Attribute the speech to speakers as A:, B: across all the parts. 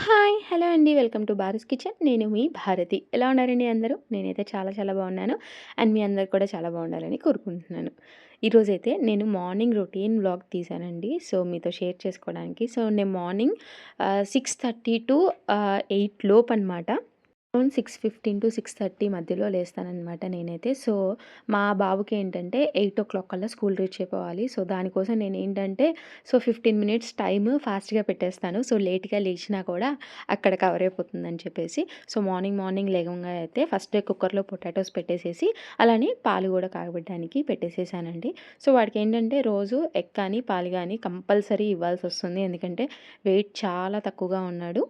A: Hi! Hello అండి. Welcome to Bharat kitchen. నేను మీ భారతి. ఎలా ఉన్నారండి అందరూ? నేనైతే చాలా చాలా బాగున్నాను. అండ్ మీ అందరూ కూడా చాలా బాగుండాలని కోరుకుంటున్నాను. ఈరోజైతే నేను మార్నింగ్ రొటీన్ వ్లాగ్ తీశానండి. సో, మీతో షేర్ చేసుకోవడానికి. సో, నేను మార్నింగ్ 6:30 టు 8 లోపనమాట. అరౌండ్ 6:15-6:30 మధ్యలో లేస్తాననమాట నేనైతే. సో, మా బాబుకి ఏంటంటే 8:00 కల్లా స్కూల్ రీచ్ అయిపోవాలి. సో, దానికోసం నేనేంటంటే 15 మినిట్స్ టైమ్ ఫాస్ట్‌గా పెట్టేస్తాను. సో, లేట్‌గా లేచినా కూడా అక్కడ కవర్ అయిపోతుందని చెప్పేసి. సో, మార్నింగ్ లెగంగానే అయితే ఫస్ట్ కుక్కర్‌లో పొటాటోస్ పెట్టేసేసి, అలానే పాలు కూడా కాగబెట్టడానికి పెట్టేసేసానండి. సో, వాడికేంటంటే రోజు ఎగ్ కానీ, పాలు గానీ కంపల్సరీ ఇవ్వాల్సొస్తుంది. ఎందుకంటే వెయిట్ చాలా తక్కువగా ఉన్నాడు.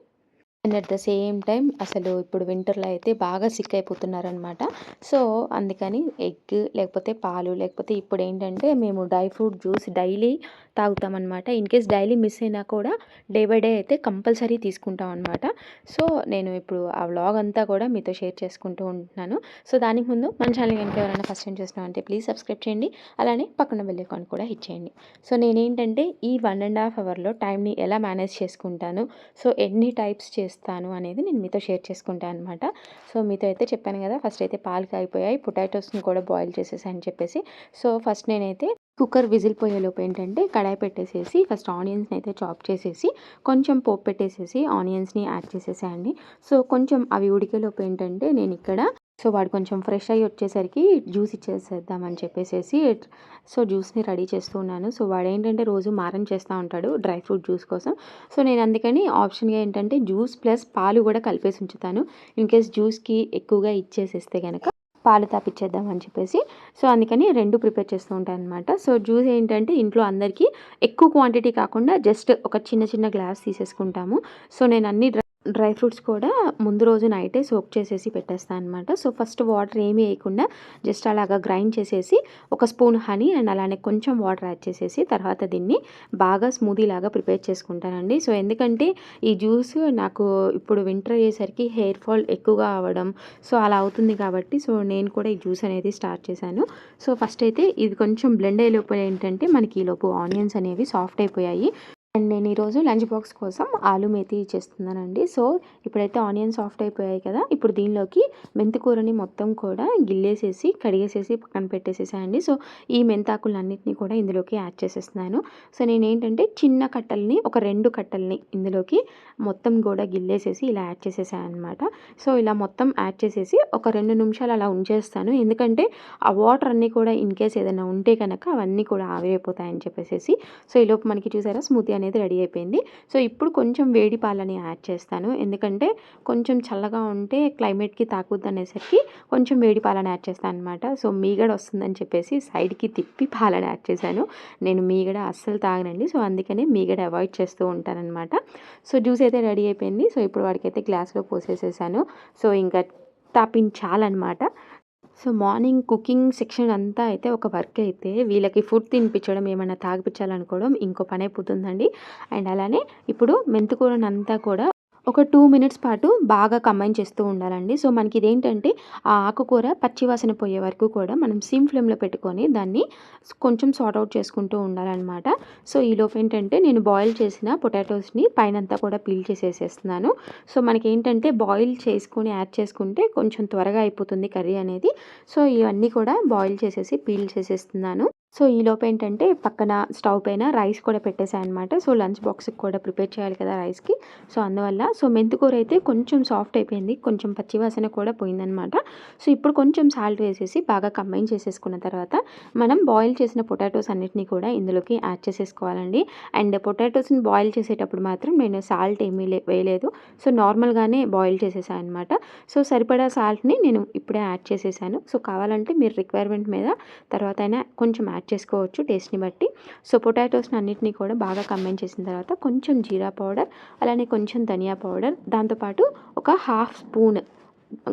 A: And at the same time అసలు ఇప్పుడు వింటర్‌లో అయితే బాగా సిక్ అయిపోతున్నారనమాట. సో, అందుకని ఎగ్ లేకపోతే పాలు లేకపోతే ఇప్పుడేంటంటే మేము డ్రై ఫ్రూట్ జ్యూస్ డైలీ తాగుతామనమాట. ఇన్‌కేస్ డైలీ మిస్ అయినా కూడా డే బై డే అయితే కంపల్సరీ తీసుకుంటాం అనమాట. సో, నేను ఇప్పుడు ఆ వ్లాగ్ అంతా కూడా మీతో షేర్ చేసుకుంటూ ఉంటున్నాను. సో, దానికి ముందు మన ఛానల్ గనుక ఎవరైనా ఫస్ట్ టైం చూస్తున్నారంటే ప్లీజ్ సబ్స్క్రైబ్ చేయండి. అలానే పక్కన బెల్ ఐకాన్ కూడా హిట్ చేయండి. సో, నేనేంటంటే ఈ 1 ½ అవర్‌లో టైంని ఎలా మేనేజ్ చేసుకుంటాను, సో, ఎన్ని టైప్స్ చేస్తాను అనేది నేను మీతో షేర్ చేసుకుంటాను అనమాట. సో, మీతో అయితే చెప్పాను కదా, ఫస్ట్ అయితే పాలు కాగిపోయాయి, పొటాటోస్ని కూడా బాయిల్ చేసేసాను అని చెప్పేసి. సో, ఫస్ట్ నేనైతే కుక్కర్ విజిల్ పోయేలోపు ఏంటంటే కడాయి పెట్టేసేసి ఫస్ట్ ఆనియన్స్ని అయితే చాప్ చేసేసి కొంచెం పోపు పెట్టేసేసి ఆనియన్స్ని యాడ్ చేసేసాయండి. సో, కొంచెం అవి ఉడికేలోపు ఏంటంటే నేను ఇక్కడ సో, వాడు కొంచెం ఫ్రెష్ అయ్యి వచ్చేసరికి జ్యూస్ ఇచ్చేసేద్దామని చెప్పేసేసి సో, జ్యూస్ని రెడీ చేస్తూ ఉన్నాను. సో, వాడేంటంటే రోజు మారం చేస్తూ ఉంటాడు డ్రై ఫ్రూట్ జ్యూస్ కోసం. సో, నేను అందుకని ఆప్షన్‌గా ఏంటంటే జ్యూస్ ప్లస్ పాలు కూడా కలిపేసి ఉంచుతాను. ఇన్‌కేస్ జ్యూస్‌కి ఎక్కువగా ఇచ్చేసేస్తే గనక పాలు తాపిచ్చేద్దాం అని చెప్పేసి. సో, అందుకని 2 ప్రిపేర్ చేస్తూ ఉంటాననమాట. సో, జ్యూస్ ఏంటంటే ఇంట్లో అందరికీ ఎక్కువ క్వాంటిటీ కాకుండా జస్ట్ ఒక చిన్న గ్లాస్ తీసేసుకుంటాము. సో, నేను అన్ని డ్రై ఫ్రూట్స్ కూడా ముందు రోజు నైటే సోక్ చేసేసి పెట్టేస్తాను అనమాట. సో, ఫస్ట్ వాటర్ ఏమీ వేయకుండా జస్ట్ అలాగా గ్రైండ్ చేసేసి ఒక స్పూన్ హనీ అండ్ అలానే కొంచెం వాటర్ యాడ్ చేసేసి తర్వాత దీన్ని బాగా స్మూదీ లాగా ప్రిపేర్ చేసుకుంటానండి. సో, ఎందుకంటే ఈ జ్యూస్ నాకు ఇప్పుడు వింటర్ అయ్యేసరికి హెయిర్ ఫాల్ ఎక్కువగా అవ్వడం సో, అలా అవుతుంది కాబట్టి సో, నేను కూడా ఈ జ్యూస్ అనేది స్టార్ట్ చేశాను. సో, ఫస్ట్ అయితే ఇది కొంచెం బ్లెండ్ అయ్యేలోపు ఏంటంటే మనకి ఈలోపు ఆనియన్స్ అనేవి సాఫ్ట్ అయిపోయాయి. అండ్ నేను ఈరోజు లంచ్ బాక్స్ కోసం ఆలు మేతి చేస్తున్నానండి. సో, ఇప్పుడైతే ఆనియన్ సాఫ్ట్ అయిపోయాయి కదా, ఇప్పుడు దీనిలోకి మెంతికూరని మొత్తం కూడా గిల్లేసేసి కడిగేసేసి పక్కన పెట్టేసేసాయండి. సో, ఈ మెంతాకులన్నిటిని కూడా ఇందులోకి యాడ్ చేసేస్తున్నాను. సో, నేనేంటంటే చిన్న కట్టల్ని ఒక 2 కట్టల్ని ఇందులోకి మొత్తం కూడా గిల్లేసేసి ఇలా యాడ్ చేసేసాను అనమాట. సో, ఇలా మొత్తం యాడ్ చేసేసి ఒక 2 నిమిషాలు అలా ఉంచేస్తాను. ఎందుకంటే ఆ వాటర్ అన్నీ కూడా ఇన్‌కేస్ ఏదైనా ఉంటే కనుక అవన్నీ కూడా ఆవిరైపోతాయని చెప్పేసేసి. సో, ఈలోపు మనకి చూసారా స్మూతీ అనేది రెడీ అయిపోయింది. సో, ఇప్పుడు కొంచెం వేడి పాలని యాడ్ చేస్తాను. ఎందుకంటే కొంచెం చల్లగా ఉంటే క్లైమేట్‌కి తాకుద్దనేసరికి కొంచెం వేడి పాలని యాడ్ చేస్తాను అనమాట. సో, మీగడ వస్తుందని చెప్పేసి సైడ్‌కి తిప్పి పాలని యాడ్ చేశాను. నేను మీగడ అస్సలు తాగనండి. సో, అందుకనే మీగడ అవాయిడ్ చేస్తూ ఉంటాననమాట. సో, జ్యూస్ అయితే రెడీ అయిపోయింది. సో, ఇప్పుడు వాడికైతే గ్లాస్‌లో పోసేసేసాను. సో, ఇంకా తాపించాలనమాట. సో, మార్నింగ్ కుకింగ్ సెక్షన్ అంతా అయితే ఒక వర్క్ అయితే వీళ్ళకి ఫుడ్ తినిపించడం, ఏమన్నా తాగిపించాలనుకోవడం ఇంకో పనైపోతుందండి. అండ్ అలానే ఇప్పుడు మెంతికూరనంతా కూడా ఒక 2 మినిట్స్ పాటు బాగా కంబైన్ చేస్తూ ఉండాలండి. సో, మనకి ఇదేంటంటే ఆ ఆకుకూర పచ్చివాసన పోయే వరకు కూడా మనం సిమ్ ఫ్లేమ్‌లో పెట్టుకొని దాన్ని కొంచెం సార్ట్ ఔట్ చేసుకుంటూ ఉండాలనమాట. సో, ఈలోపు ఏంటంటే నేను బాయిల్ చేసిన పొటాటోస్‌ని పైనంతా కూడా పీల్ చేసేసేస్తున్నాను. సో, మనకేంటంటే బాయిల్ చేసుకొని యాడ్ చేసుకుంటే కొంచెం త్వరగా అయిపోతుంది కర్రీ అనేది. సో, ఇవన్నీ కూడా బాయిల్ చేసేసి పీల్ చేసేస్తున్నాను. సో, ఈలోపు ఏంటంటే పక్కన స్టవ్ పైన రైస్ కూడా పెట్టేసాననమాట. సో, లంచ్ బాక్స్‌కి కూడా ప్రిపేర్ చేయాలి కదా రైస్‌కి. సో, అందువల్ల సో, మెంతికూర అయితే కొంచెం సాఫ్ట్ అయిపోయింది. కొంచెం పచ్చివాసన కూడా పోయిందనమాట. సో, ఇప్పుడు కొంచెం సాల్ట్ వేసేసి బాగా కంబైన్ చేసేసుకున్న తర్వాత మనం బాయిల్ చేసిన పొటాటోస్ అన్నిటిని కూడా ఇందులోకి యాడ్ చేసేసుకోవాలండి. అండ్ పొటాటోస్‌ని బాయిల్ చేసేటప్పుడు మాత్రం నేను సాల్ట్ ఏమీ వేయలేదు. సో, నార్మల్‌గానే బాయిల్ చేసేసాను అనమాట. సో, సరిపడా సాల్ట్‌ని నేను ఇప్పుడే యాడ్ చేసేసాను. సో, కావాలంటే మీరు రిక్వైర్మెంట్ మీద తర్వాత అయినా కొంచెం యాడ్ చేసుకోవచ్చు టేస్ట్‌ని బట్టి. సో, పొటాటోస్‌ని అన్నిటిని కూడా బాగా కంబైన్ చేసిన తర్వాత కొంచెం జీరా పౌడర్, అలానే కొంచెం ధనియా పౌడర్, దాంతోపాటు ఒక హాఫ్ స్పూన్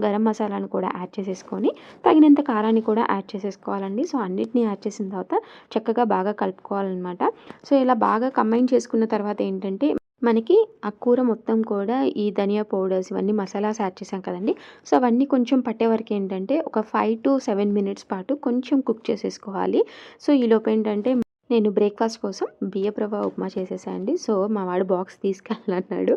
A: గరం మసాలాను కూడా యాడ్ చేసేసుకొని తగినంత కారాన్ని కూడా యాడ్ చేసేసుకోవాలండి. సో, అన్నిటిని యాడ్ చేసిన తర్వాత చక్కగా బాగా కలుపుకోవాలనమాట. సో, ఇలా బాగా కంబైన్ చేసుకున్న తర్వాత ఏంటంటే మనకి ఆ కూర మొత్తం కూడా ఈ ధనియా పౌడర్స్ ఇవన్నీ మసాలాస్ యాడ్ చేసాం కదండీ. సో, అవన్నీ కొంచెం పట్టే వరకు ఏంటంటే ఒక 5-7 మినిట్స్ పాటు కొంచెం కుక్ చేసేసుకోవాలి. సో, ఈలోపు ఏంటంటే నేను బ్రేక్‌ఫాస్ట్ కోసం బియ్యపు రవ్వ ఉప్మా చేసేసా అండి. సో, మా వాడు బాక్స్ తీసుకెళ్ళనన్నాడు.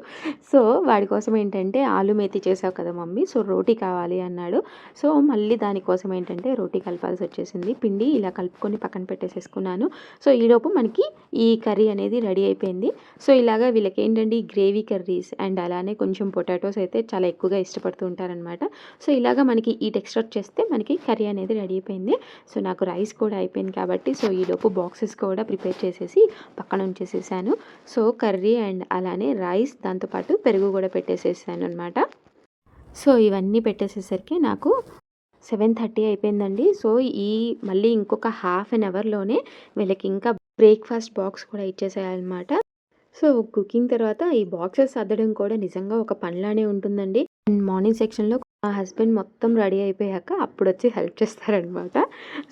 A: సో, వాడి కోసం ఏంటంటే, "ఆలు మేతి చేసావు కదా మమ్మీ, సో రోటీ కావాలి" అన్నాడు. సో, మళ్ళీ దానికోసం ఏంటంటే, రోటీ కలపాల్సొచ్చేసింది. పిండి ఇలా కలుపుకొని పక్కన పెట్టేసేసుకున్నాను. సో, ఈలోపు మనకి ఈ కర్రీ అనేది రెడీ అయిపోయింది. సో, ఇలాగా వీళ్ళకేంటంటే, ఈ గ్రేవీ కర్రీస్ అండ్ అలానే కొంచెం పొటాటోస్ అయితే చాలా ఎక్కువగా ఇష్టపడుతూ ఉంటారనమాట. సో, ఇలాగా మనకి ఈ టెక్స్చర్ వచ్చేస్తే మనకి కర్రీ అనేది రెడీ అయిపోయింది. సో, నాకు రైస్ కూడా అయిపోయింది కాబట్టి, సో, ఈలోపు బాక్సెస్ కూడా ప్రిపేర్ చేసేసి పక్కన ఉంచేసేసాను. సో, కర్రీ అండ్ అలానే రైస్ దాంతో పాటు పెరుగు కూడా పెట్టేసేసాననమాట. సో, ఇవన్నీ పెట్టేసేసరికి నాకు 7:30 అయిపోయిందండి. సో, మళ్ళీ ఇంకొక హాఫ్ అన్ అవర్‌లోనే వీళ్ళకి ఇంకా బ్రేక్‌ఫాస్ట్ బాక్స్ కూడా ఇచ్చేసేయాలనమాట. సో, కుకింగ్ తర్వాత ఈ బాక్సెస్ సర్దడం కూడా నిజంగా ఒక పనిలానే ఉంటుందండి. అండ్ మార్నింగ్ సెక్షన్‌లో మా హస్బెండ్ మొత్తం రెడీ అయిపోయాక అప్పుడొచ్చి హెల్ప్ చేస్తారనమాట.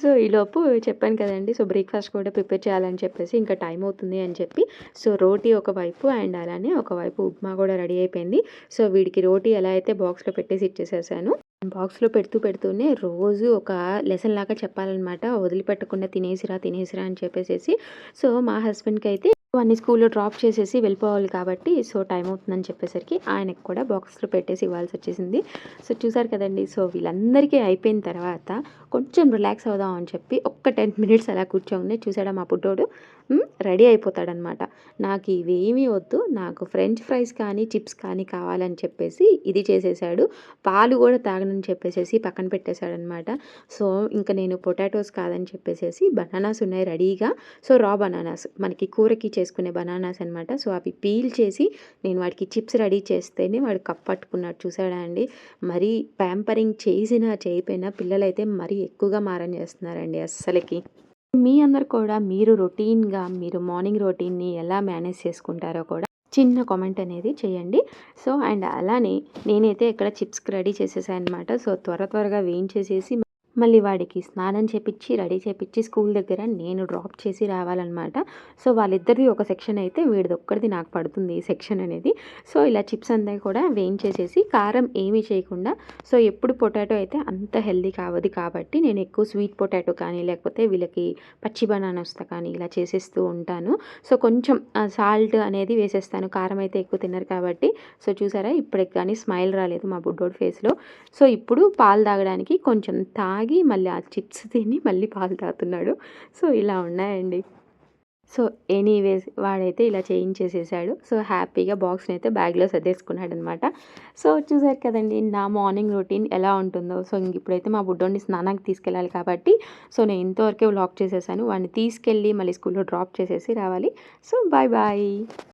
A: సో, ఈలోపు చెప్పాను కదండీ! సో, బ్రేక్‌ఫాస్ట్ కూడా ప్రిపేర్ చేయాలని చెప్పేసి ఇంకా టైం అవుతుంది అని చెప్పి, సో, రోటీ ఒకవైపు అండ్ అలానే ఒకవైపు ఉప్మా కూడా రెడీ అయిపోయింది. సో, వీడికి రోటీ ఎలా అయితే బాక్స్‌లో పెట్టేసి ఇచ్చేసేసాను. బాక్స్‌లో పెడుతూనే రోజు ఒక లెసన్ లాగా చెప్పాలనమాట. వదిలిపెట్టకుండా తినేసిరా, తినేసిరా అని చెప్పేసేసి. సో, మా హస్బెండ్‌కైతే వాడిని స్కూల్‌లో డ్రాప్ చేసేసి వెళ్ళిపోవాలి కాబట్టి, సో, టైం అవుతుందని చెప్పేసరికి ఆయనకి కూడా బాక్స్‌లో పెట్టేసి ఇవ్వాల్సొచ్చేసింది. సో, చూసారు కదండీ! సో, వీళ్ళందరికీ అయిపోయిన తర్వాత కొంచెం రిలాక్స్ అవుదాం అని చెప్పి ఒక్క 10 మినిట్స్ అలా కూర్చోంగానే చూసాడా మా బుడ్డోడు రెడీ అయిపోతాడనమాట. నాకు ఇవేమీ వద్దు, నాకు ఫ్రెంచ్ ఫ్రైస్ కానీ, చిప్స్ కానీ కావాలని చెప్పేసి ఇది చేసేసాడు. పాలు కూడా తాగనని చెప్పేసేసి పక్కన పెట్టేశాడనమాట. సో, ఇంక నేను పొటాటోస్ కాదని చెప్పేసేసి బనానాస్ ఉన్నాయి రెడీగా. సో, రా బనానాస్ మనకి కూరకి చేసుకునే బనానాస్ అనమాట. సో, అవి పీల్ చేసి నేను వాడికి చిప్స్ రెడీ చేస్తేనే వాడు కప్పట్టుకున్నాడు. చూసాడా అండి! మరీ ప్యాంపరింగ్ చేసినా చేయకపోయినా పిల్లలైతే మరీ ఎక్కువగా మారం చేస్తున్నారండి అస్సలకి. మీ అందరు కూడా మీరు మార్నింగ్ రొటీన్‌ని ఎలా మేనేజ్ చేసుకుంటారో కూడా చిన్న కామెంట్ అనేది చేయండి. సో, అండ్ అలానే నేనైతే ఇక్కడ చిప్స్‌కి రెడీ చేసేసాననమాట. సో, త్వరగా వేయించేసేసి మళ్ళీ వాడికి స్నానం చేపిచ్చి, రెడీ చేపిచ్చి స్కూల్ దగ్గర నేను డ్రాప్ చేసి రావాలనమాట. సో, వాళ్ళిద్దరిది ఒక సెక్షన్ అయితే వీడిదొక్కడిది నాకు పడుతుంది ఈ సెక్షన్ అనేది. సో, ఇలా చిప్స్ అంతా కూడా వేయించేసేసి కారం ఏమీ చేయకుండా, సో, ఎప్పుడు పొటాటో అయితే అంత హెల్తీ కావదు కాబట్టి నేను ఎక్కువ స్వీట్ పొటాటో కానీ, లేకపోతే వీళ్ళకి పచ్చి బనానాస్‌తో కానీ ఇలా చేసేస్తూ ఉంటాను. సో, కొంచెం సాల్ట్ అనేది వేసేస్తాను. కారం అయితే ఎక్కువ తినరు కాబట్టి. సో, చూసారా ఇప్పటికి కానీ స్మైల్ రాలేదు మా బుడ్డోడి ఫేస్‌లో. సో, ఇప్పుడు పాలు తాగడానికి కొంచెం తాగి మళ్ళీ ఆ చిప్స్ తిని మళ్ళీ పాలు తాగుతున్నాడు. సో, ఇలా ఉన్నాయండి. సో, ఎనీవేస్ వాడైతే ఇలా చేయించేసేసాడు. సో, హ్యాపీగా బాక్స్‌నైతే బ్యాగ్‌లో సర్దేసుకున్నాడనమాట. సో, చూసారు కదండీ నా మార్నింగ్ రొటీన్ ఎలా ఉంటుందో. సో, ఇప్పుడైతే మా బుడ్డోడిని స్నానానికి తీసుకెళ్ళాలి కాబట్టి, సో, నేను ఇంతవరకే వ్లాగ్ చేసేసాను. వాడిని తీసుకెళ్ళి మళ్ళీ స్కూల్‌లో డ్రాప్ చేసేసి రావాలి. So, bye bye.